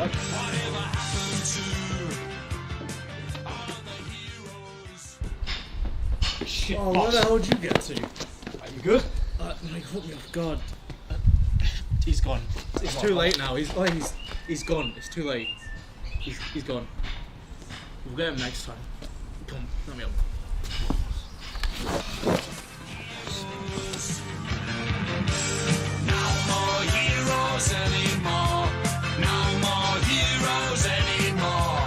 God. Shit, oh, boss. where the hell did you get to? Are you good? No, he caught me off guard. He's gone. It's too late now. He's gone. It's too late. He's gone. We'll get him next time. Come on, let me up. No more heroes anymore. No more heroes anymore.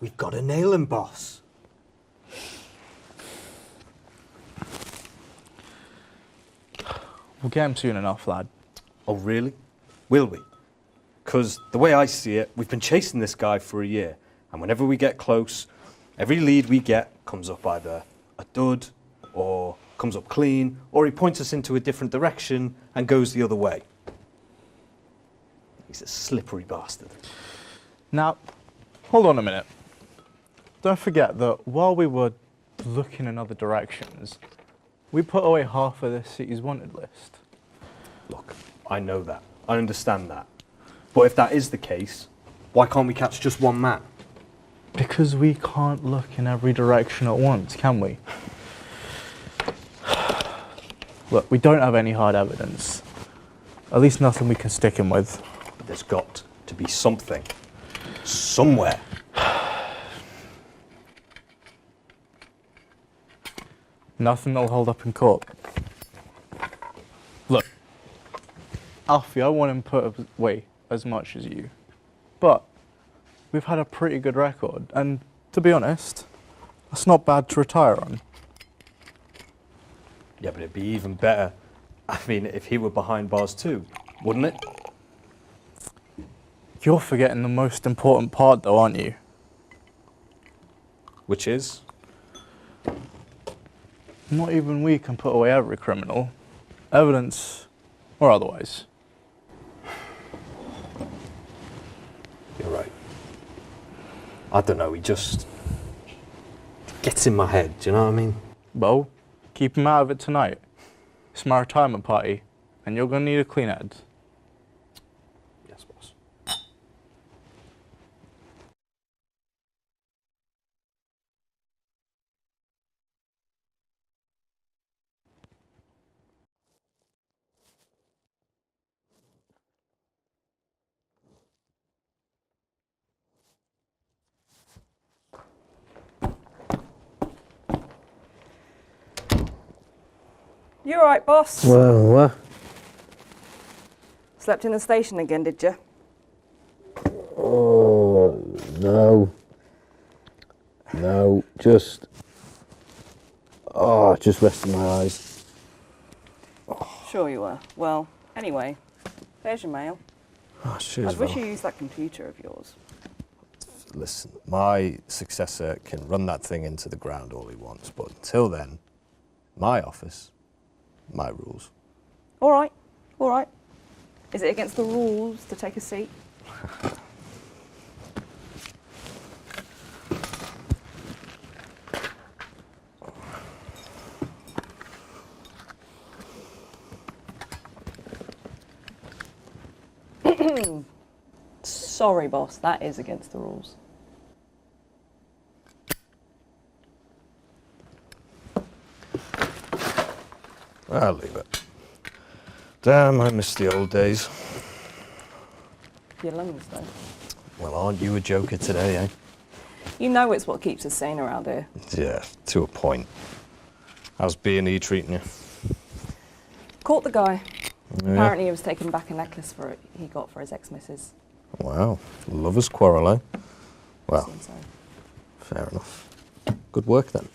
We've got to nail him, boss. We'll get him soon enough, lad. Oh, really? Will we? Because the way I see it, we've been chasing this guy for a year, and whenever we get close, every lead we get comes up either a dud, or comes up clean, or he points us into a different direction and goes the other way. He's a slippery bastard. Now, hold on a minute. Don't forget that while we were looking in other directions, we put away half of this city's wanted list. Look, I know that. I understand that. But if that is the case, why can't we catch just one man? Because we can't look in every direction at once, can we? Look, we don't have any hard evidence. At least nothing we can stick him with. There's got to be something. Somewhere. Nothing that'll hold up in court. Look, Alfie, I want him put away as much as you. But we've had a pretty good record, and to be honest, that's not bad to retire on. Yeah, but it'd be even better, I mean, if he were behind bars too, wouldn't it? You're forgetting the most important part though, aren't you? Which is? Not even we can put away every criminal, evidence or otherwise. You're right. I don't know, he just gets in my head, do you know what I mean? Well, keep him out of it tonight. It's my retirement party, and you're gonna need a clean head. Yes, boss. You all right, boss? Well, Slept in the station again, did you? oh, no. No, just resting my eyes. Sure you were. Well, anyway, there's your mail. Oh, cheers, I wish Val. you used that computer of yours. Listen, my successor can run that thing into the ground all he wants, but until then, my office, my rules. All right, all right. Is it against the rules to take a seat? Sorry, boss, that is against the rules. I'll leave it. Damn, I miss the old days. Your lungs, though. Well, aren't you a joker today, eh? You know it's what keeps us sane around here. Yeah, to a point. How's B&E treating you? Caught the guy. Yeah. Apparently he was taking back a necklace he got for his ex-missus. Wow, lovers quarrel, eh? Well, Seems so. fair enough. Good work then.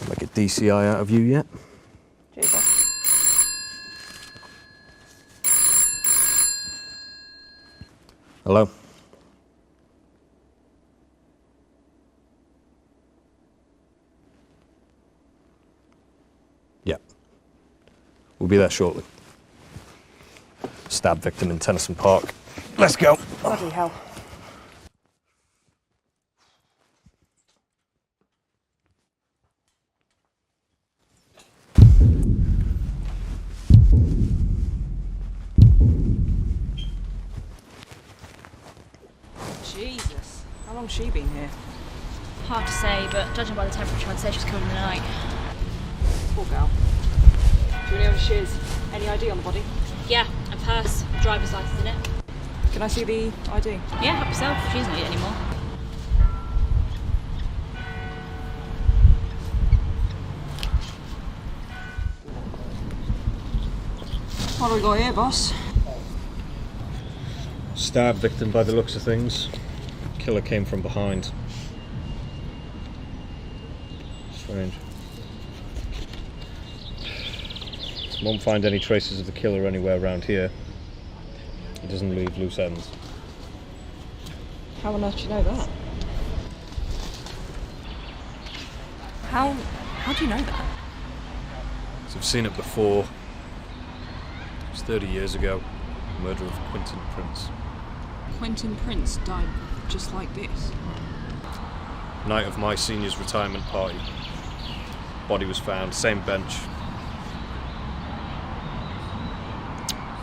Make a DCI out of you yet? Cheers, boss. Hello? Yeah. We'll be there shortly. Stab victim in Tennyson Park. Let's go. Bloody hell. Jesus. How long's she been here? Hard to say, but judging by the temperature, I'd say she's killed in the night. Poor girl. Do you know where she is? Any ID on the body? Yeah, a purse, driver's license in it. Can I see the ID? Yeah, help yourself. She doesn't need it anymore. What do we got here, boss? Stab victim by the looks of things. Killer came from behind. Strange. Won't find any traces of the killer anywhere around here. He doesn't leave loose ends. How on earth do you know that? How do you know that? So I've seen it before. It was 30 years ago. Murder of Quentin Prince. Quentin Prince died just like this. Night of my senior's retirement party. Body was found, same bench.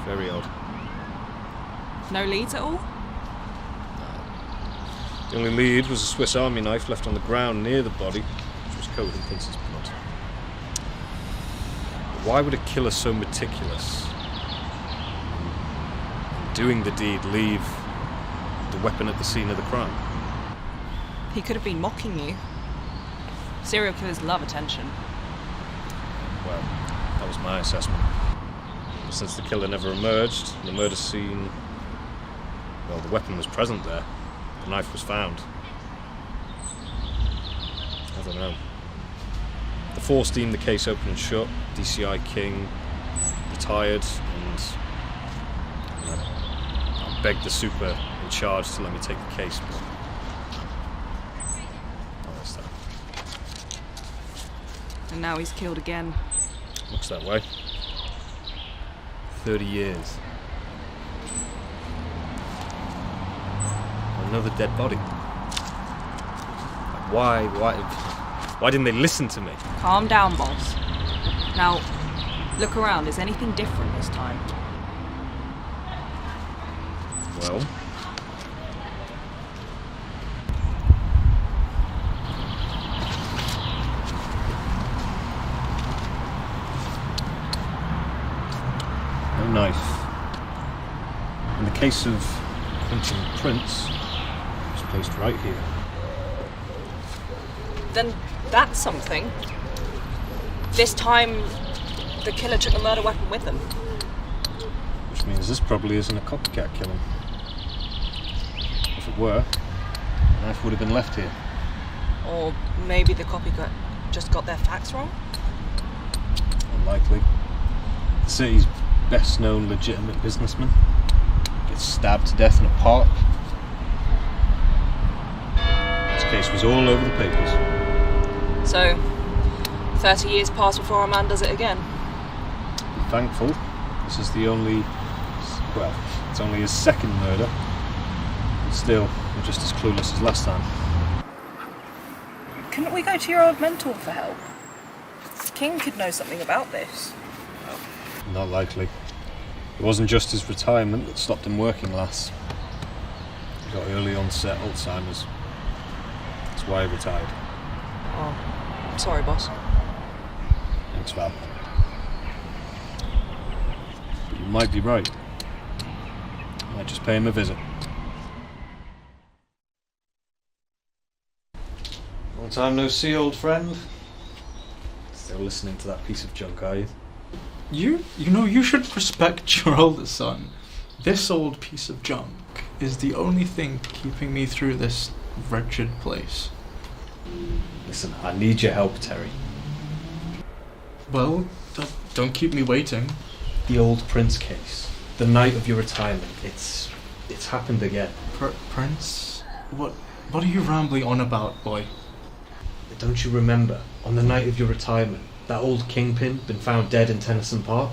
Very odd. No leads at all? The only lead was a Swiss Army knife left on the ground near the body, which was covered in Prince's blood. But why would a killer so meticulous, doing the deed, leave the weapon at the scene of the crime? He could have been mocking you. Serial killers love attention. Well, that was my assessment. But since the killer never emerged, the murder scene, well, the weapon was present there. The knife was found. I don't know. The force deemed the case open and shut. DCI King retired, and I begged the super in charge to let me take the case, but oh, that's that. And now he's killed again. Looks that way. 30 years. Another dead body. Why didn't they listen to me? Calm down, boss. Now, look around. Is anything different this time? Well, no knife. In the case of Quentin Prince, it was placed right here. Then that's something. This time, the killer took the murder weapon with him. Which means this probably isn't a copycat killing. If it were, the knife would have been left here. Or maybe the copycat just got their facts wrong? Unlikely. The city's best known legitimate businessman gets stabbed to death in a park. This case was all over the papers. So, 30 years pass before our man does it again. Be thankful. This is the only, well, it's only his second murder. But still, we're just as clueless as last time. Couldn't we go to your old mentor for help? King could know something about this. Not likely. It wasn't just his retirement that stopped him working last. He got early onset Alzheimer's. That's why he retired. Oh, I'm sorry, boss. Thanks, Val. But you might be right. I might just pay him a visit. Long time no see, old friend. Still listening to that piece of junk, are you? You know, you should respect your older son. This old piece of junk is the only thing keeping me through this wretched place. Listen, I need your help, Terry. Well, don't keep me waiting. The old Prince case. The night of your retirement. It's happened again. Prince? What are you rambling on about, boy? Don't you remember, on the night of your retirement, that old kingpin been found dead in Tennyson Park?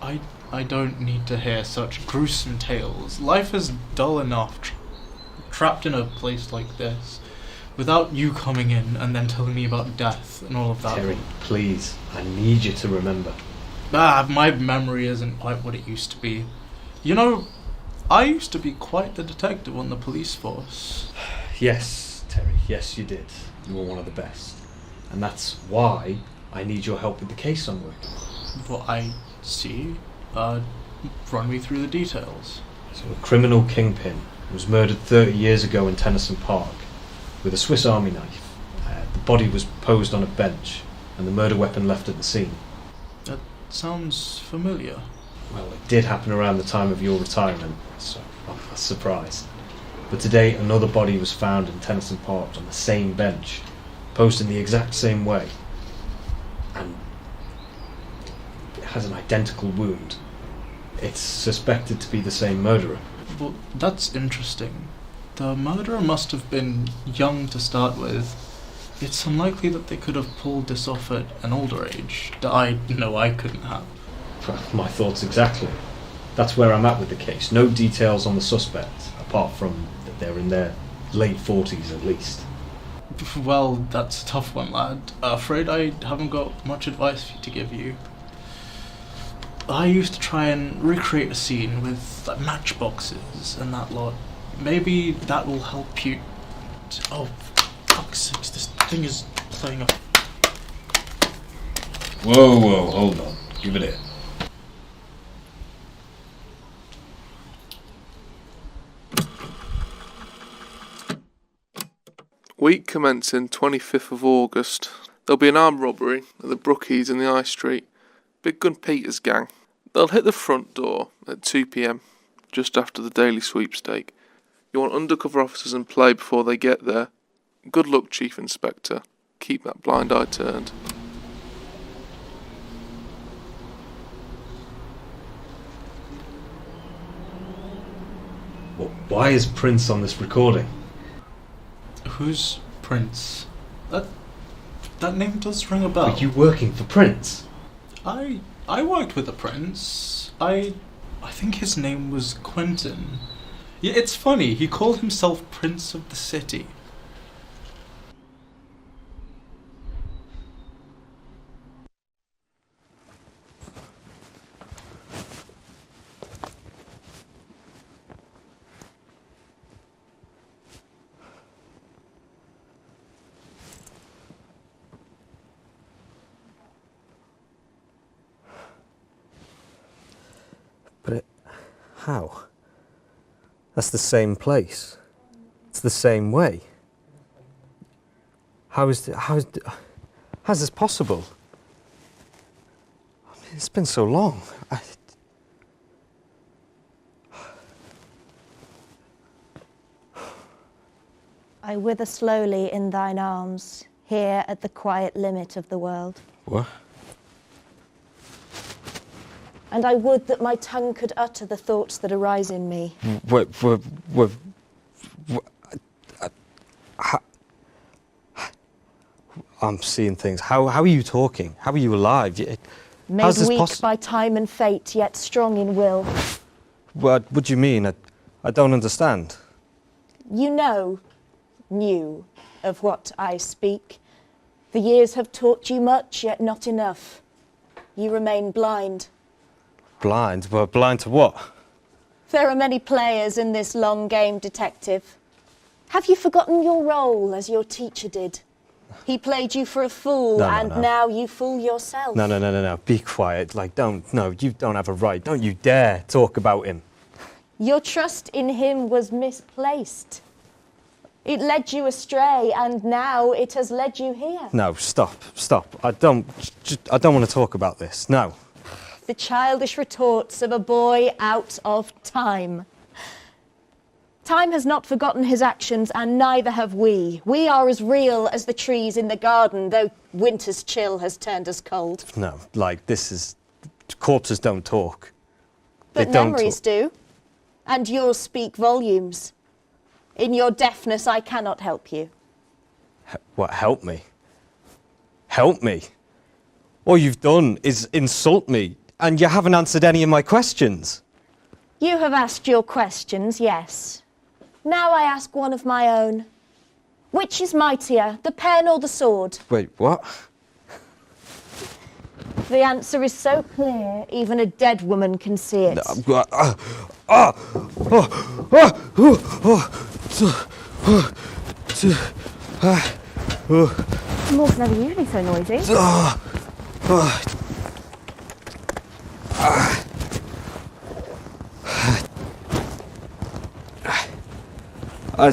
I I don't need to hear such gruesome tales. Life is dull enough, trapped in a place like this, without you coming in and then telling me about death and all of that. Terry, please, I need you to remember. My memory isn't quite what it used to be. You know, I used to be quite the detective on the police force. Yes, Terry, yes you did. You were one of the best. And that's why I need your help with the case I'm working on. Well, I see. Run me through the details. So a criminal kingpin was murdered 30 years ago in Tennyson Park with a Swiss Army knife. The body was posed on a bench and the murder weapon left at the scene. That sounds familiar. Well, it did happen around the time of your retirement, so I'm not surprised. But today another body was found in Tennyson Park on the same bench, posed in the exact same way. And it has an identical wound. It's suspected to be the same murderer. Well, that's interesting. The murderer must have been young to start with. It's unlikely that they could have pulled this off at an older age that I know I couldn't have. My thoughts exactly. That's where I'm at with the case. No details on the suspect, apart from that they're in their late 40s at least. Well, that's a tough one, lad. Afraid I haven't got much advice to give you. I used to try and recreate a scene with matchboxes and that lot. Maybe that will help you. Oh, fuck's sakes, this thing is playing up. Whoa, hold on. Give it here. Week commencing 25th of August. There'll be an armed robbery at the Brookies in the High Street. Big Gun Peter's gang. They'll hit the front door at 2 p.m, just after the daily sweepstake. You want undercover officers in play before they get there. Good luck, Chief Inspector. Keep that blind eye turned. Why is Prince on this recording? Who's Prince? That name does ring a bell. Are you working for Prince? I worked with the Prince. I think his name was Quentin. Yeah, it's funny, he called himself Prince of the City. But how? That's the same place. It's the same way. How's this possible? I mean, it's been so long. I wither slowly in thine arms, here at the quiet limit of the world. What? And I would that my tongue could utter the thoughts that arise in me. I'm seeing things. How are you talking? How are you alive? Made weak by time and fate, yet strong in will. What do you mean? I don't understand. You knew of what I speak. The years have taught you much, yet not enough. You remain blind. Blind? Well, blind to what? There are many players in this long game, detective. Have you forgotten your role as your teacher did? He played you for a fool, and now you fool yourself. No. Be quiet. You don't have a right. Don't you dare talk about him. Your trust in him was misplaced. It led you astray, and now it has led you here. No, stop. I don't want to talk about this. No. The childish retorts of a boy out of time. Time has not forgotten his actions, and neither have we. We are as real as the trees in the garden, though winter's chill has turned us cold. No, corpses don't talk. But memories do, and yours speak volumes. In your deafness, I cannot help you. What, help me? Help me? All you've done is insult me. And you haven't answered any of my questions. You have asked your questions, yes. Now I ask one of my own. Which is mightier, the pen or the sword? Wait, what? The answer is so clear, even a dead woman can see it. Mor's never usually so noisy.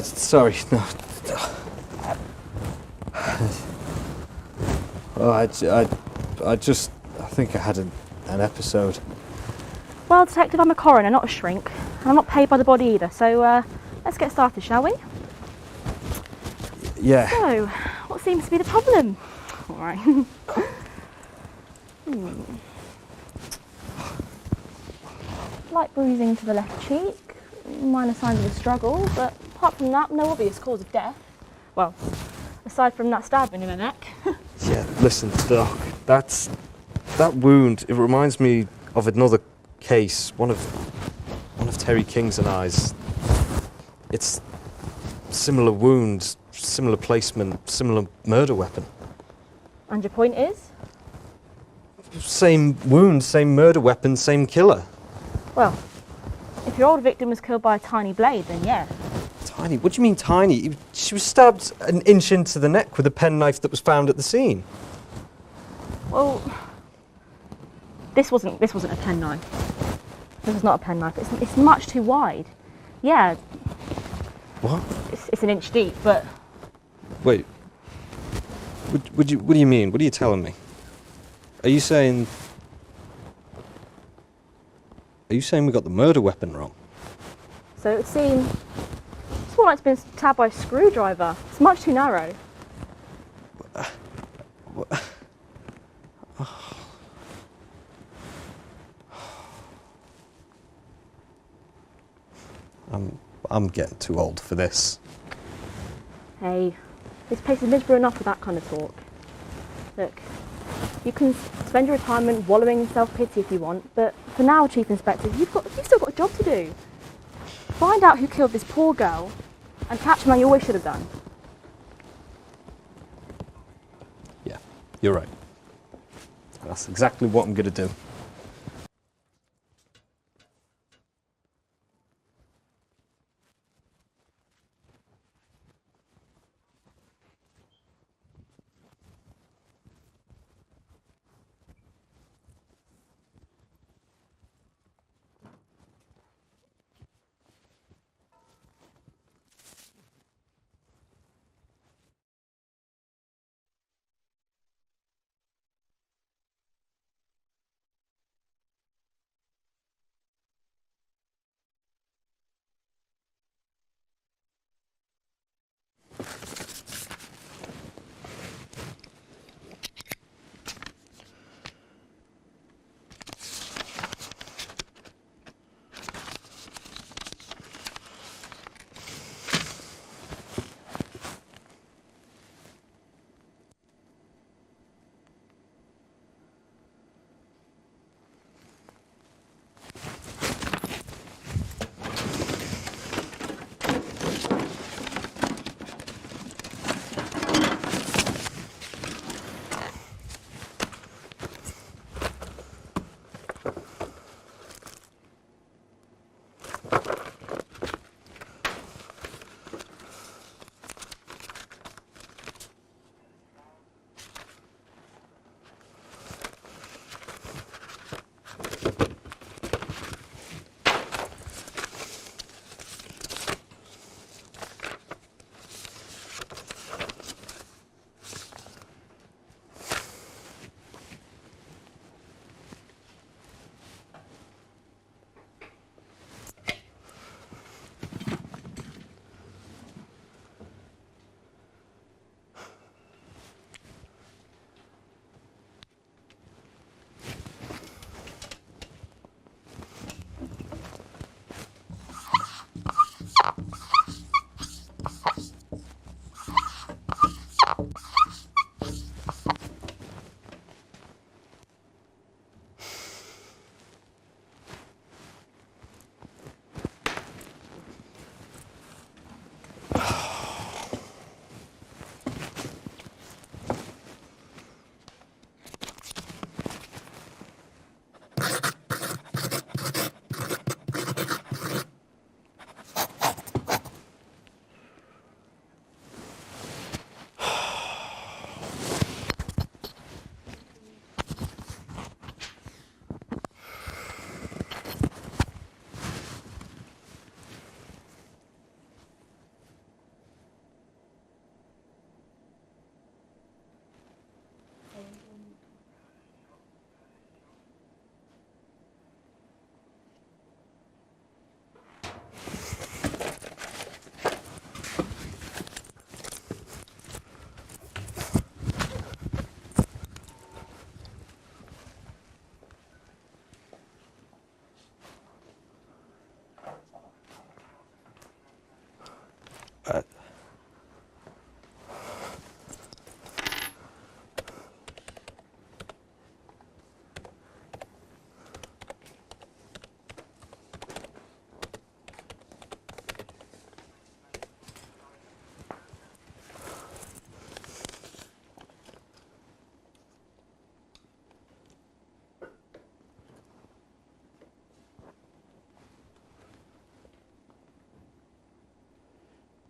Sorry, no. I think I had an episode. Well, Detective, I'm a coroner, not a shrink. And I'm not paid by the body either, so let's get started, shall we? Yeah. So, what seems to be the problem? All right. Light bruising to the left cheek, minor signs of a struggle, but apart from that, no obvious cause of death. Well, aside from that stabbing in the neck. Yeah, listen, Doc, that wound, it reminds me of another case, one of Terry King's and I's. It's similar wound, similar placement, similar murder weapon. And your point is? Same wound, same murder weapon, same killer. Well, if your old victim was killed by a tiny blade, then yeah. Tiny? What do you mean tiny? She was stabbed an inch into the neck with a penknife that was found at the scene. Well, this wasn't a penknife. This was not a penknife. It's much too wide. Yeah. What? It's an inch deep, but. Wait. What do you mean? What are you telling me? Are you saying we got the murder weapon wrong? So it would seem it's more like it's been stabbed by a screwdriver. It's much too narrow. I'm getting too old for this. Hey, this place is miserable enough with that kind of talk. Look, you can spend your retirement wallowing in self-pity if you want, but for now, Chief Inspector, you've still got a job to do. Find out who killed this poor girl and catch them like you always should have done. Yeah, you're right. That's exactly what I'm going to do.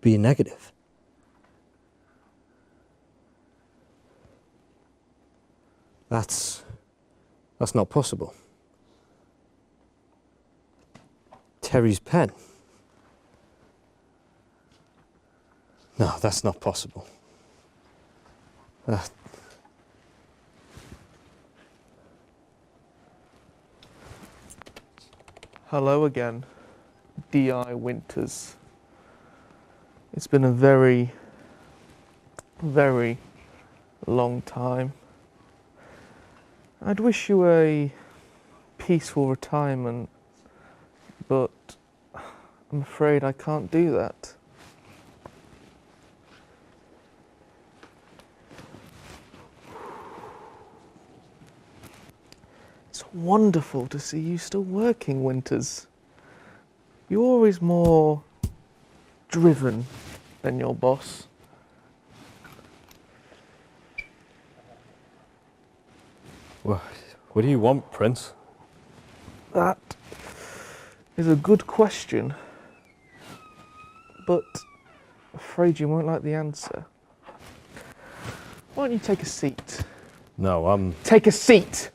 be a negative. That's not possible. Terry's pen. No, that's not possible. Hello again, D.I. Winters. It's been a very, very long time. I'd wish you a peaceful retirement, but I'm afraid I can't do that. It's wonderful to see you still working, Winters. You're always more driven than your boss. What do you want, Prince? That is a good question, but I'm afraid you won't like the answer. Why don't you take a seat? No, Take a seat,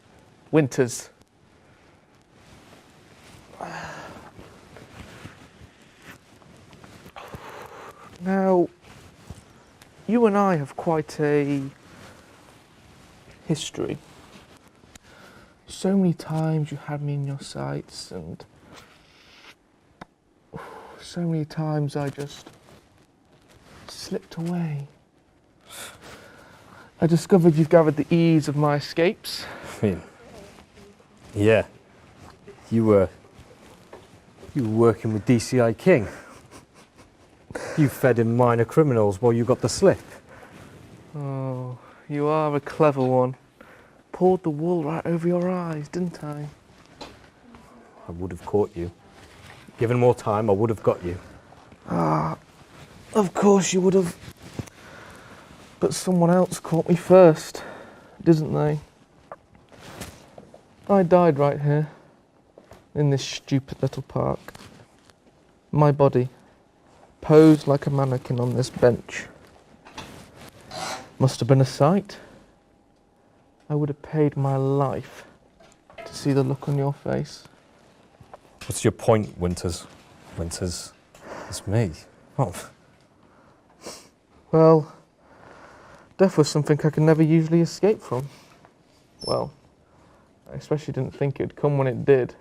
Winters. Now, you and I have quite a history. So many times you had me in your sights, and so many times I just slipped away. I discovered you've gathered the ease of my escapes. I mean, yeah, you were working with DCI King. You fed him minor criminals while you got the slip. Oh, you are a clever one. Poured the wool right over your eyes, didn't I? I would have caught you. Given more time, I would have got you. Ah, of course you would have. But someone else caught me first, didn't they? I died right here, in this stupid little park. My body, posed like a mannequin on this bench. Must have been a sight. I would have paid my life to see the look on your face. What's your point, Winters? Winters, it's me. Oh. Well, death was something I could never usually escape from. Well, I especially didn't think it'd come when it did.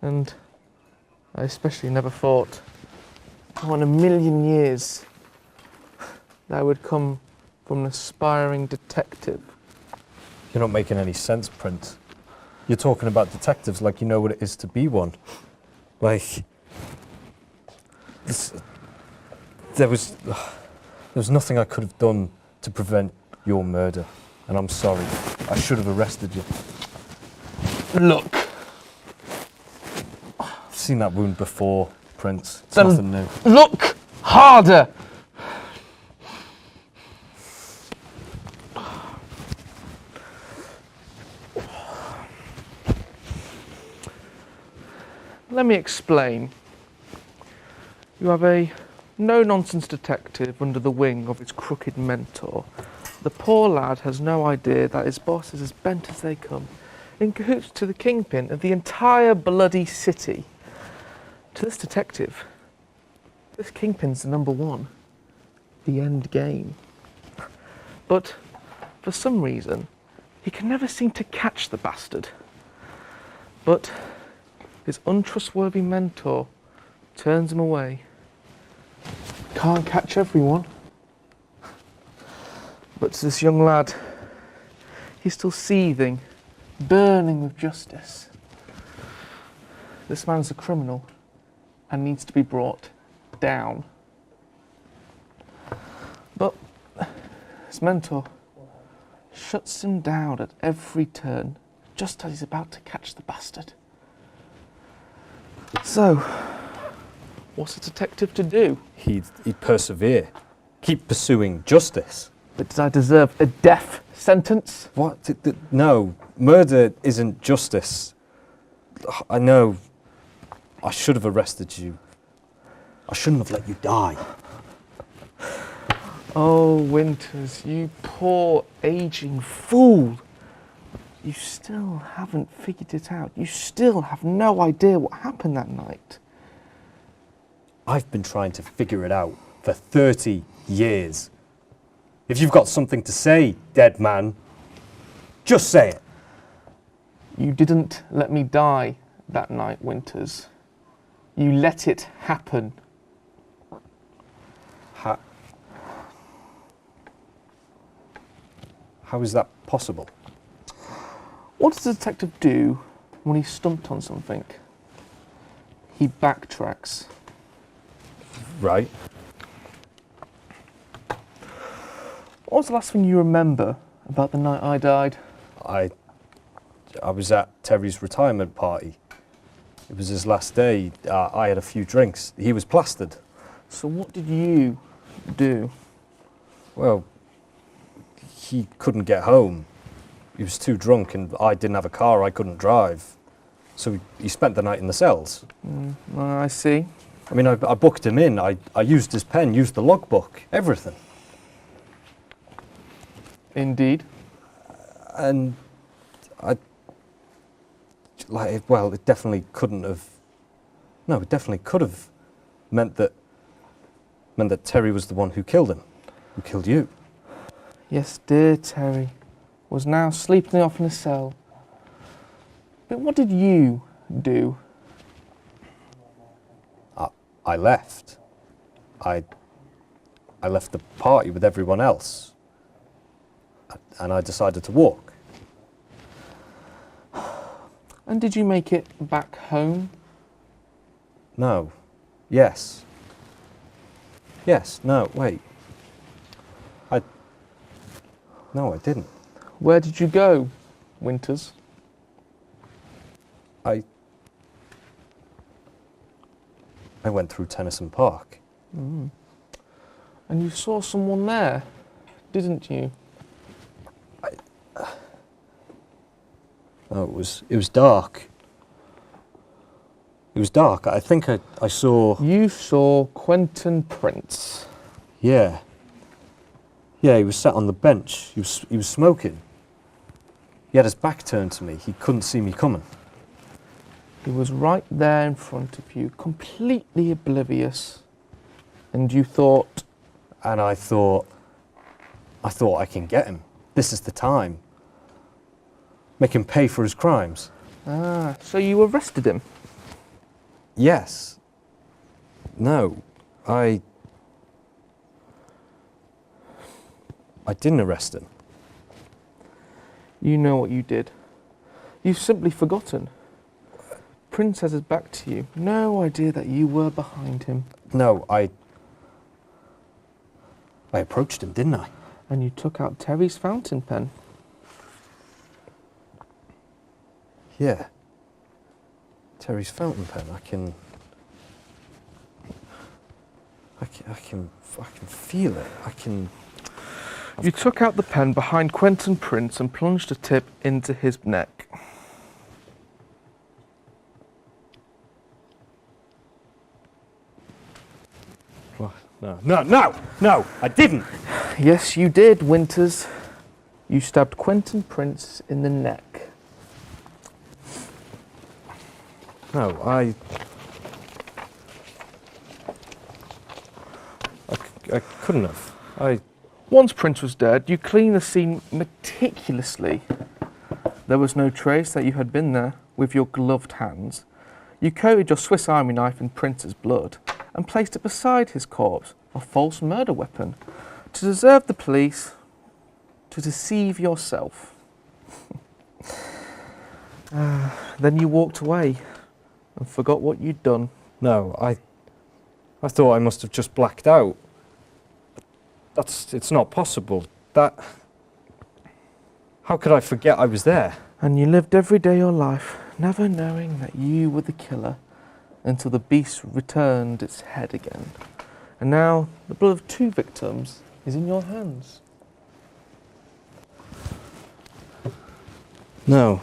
And I especially never thought, oh, in a million years, that would come from an aspiring detective. You're not making any sense, Prince. You're talking about detectives like you know what it is to be one. Like, there was nothing I could have done to prevent your murder, and I'm sorry. I should have arrested you. Look. I've seen that wound before, Prince. It's Then nothing new. Look harder! Let me explain. You have a no-nonsense detective under the wing of his crooked mentor. The poor lad has no idea that his boss is as bent as they come, in cahoots to the kingpin of the entire bloody city. To this detective, this kingpin's the number one, the end game. But for some reason, he can never seem to catch the bastard. But his untrustworthy mentor turns him away. Can't catch everyone. But to this young lad, he's still seething, burning with justice. This man's a criminal and needs to be brought down. But his mentor shuts him down at every turn, just as he's about to catch the bastard. So, what's a detective to do? He'd persevere. Keep pursuing justice. But did I deserve a death sentence? What? No, murder isn't justice. I know I should have arrested you. I shouldn't have let you die. Oh, Winters, you poor aging fool. You still haven't figured it out. You still have no idea what happened that night. I've been trying to figure it out for 30 years. If you've got something to say, dead man, just say it. You didn't let me die that night, Winters. You let it happen. How is that possible? What does the detective do when he's stumped on something? He backtracks. Right. What was the last thing you remember about the night I died? I was at Terry's retirement party. It was his last day. I had a few drinks. He was plastered. So what did you do? Well, he couldn't get home. He was too drunk and I didn't have a car, I couldn't drive. So he spent the night in the cells. I see. I mean, I booked him in. I used his pen, used the logbook, everything. Indeed. And it definitely couldn't have. No, it definitely could have meant that Terry was the one who killed him, who killed you. Yes, dear Terry was now sleeping off in a cell. But what did you do? I left. I left the party with everyone else, and I decided to walk. And did you make it back home? No. Yes. Yes. No. Wait. No, I didn't. Where did you go, Winters? I went through Tennyson Park. And you saw someone there, didn't you? No, it was dark. It was dark. I think I saw. You saw Quentin Prince. Yeah. Yeah, he was sat on the bench. He was smoking. He had his back turned to me. He couldn't see me coming. He was right there in front of you, completely oblivious. And you thought... And I thought I can get him. This is the time. Make him pay for his crimes. Ah, so you arrested him? Yes. No, I didn't arrest him. You know what you did. You've simply forgotten. Prince has his back to you. No idea that you were behind him. No, I approached him, didn't I? And you took out Terry's fountain pen. Yeah. Terry's fountain pen. I can feel it. You took out the pen behind Quentin Prince and plunged a tip into his neck. What? No, I didn't. Yes, you did, Winters. You stabbed Quentin Prince in the neck. No, I couldn't have. Once Prince was dead, you cleaned the scene meticulously. There was no trace that you had been there with your gloved hands. You coated your Swiss Army knife in Prince's blood and placed it beside his corpse, a false murder weapon, to deserve the police, to deceive yourself. Then you walked away and forgot what you'd done. No, I thought I must have just blacked out. It's not possible. How could I forget I was there? And you lived every day of your life, never knowing that you were the killer, until the beast returned its head again. And now the blood of 2 victims is in your hands. No,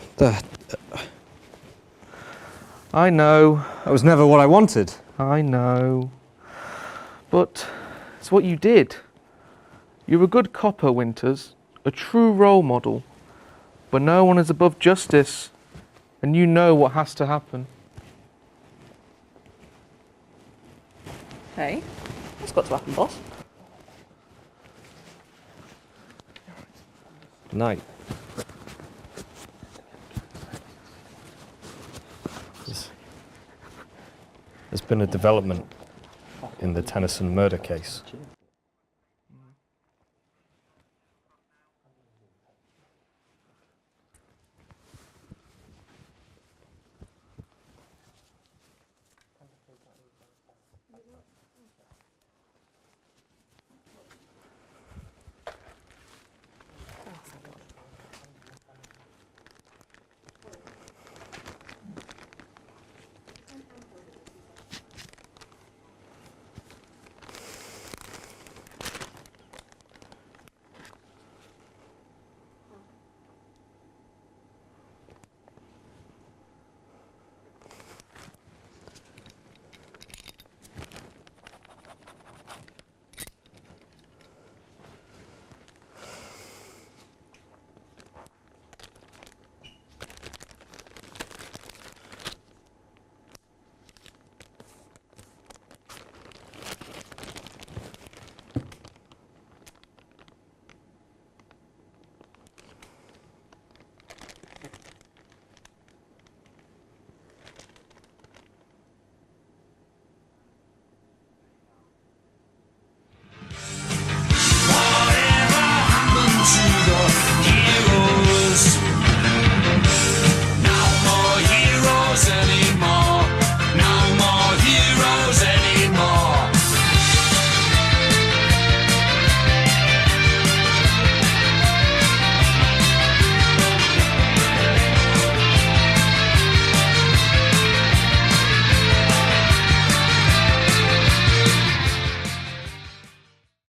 I know. That was never what I wanted. I know. But it's what you did. You're a good copper, Winters, a true role model. But no one is above justice, and you know what has to happen. Hey, what's got to happen, boss? Night. There's been a development in the Tennyson murder case.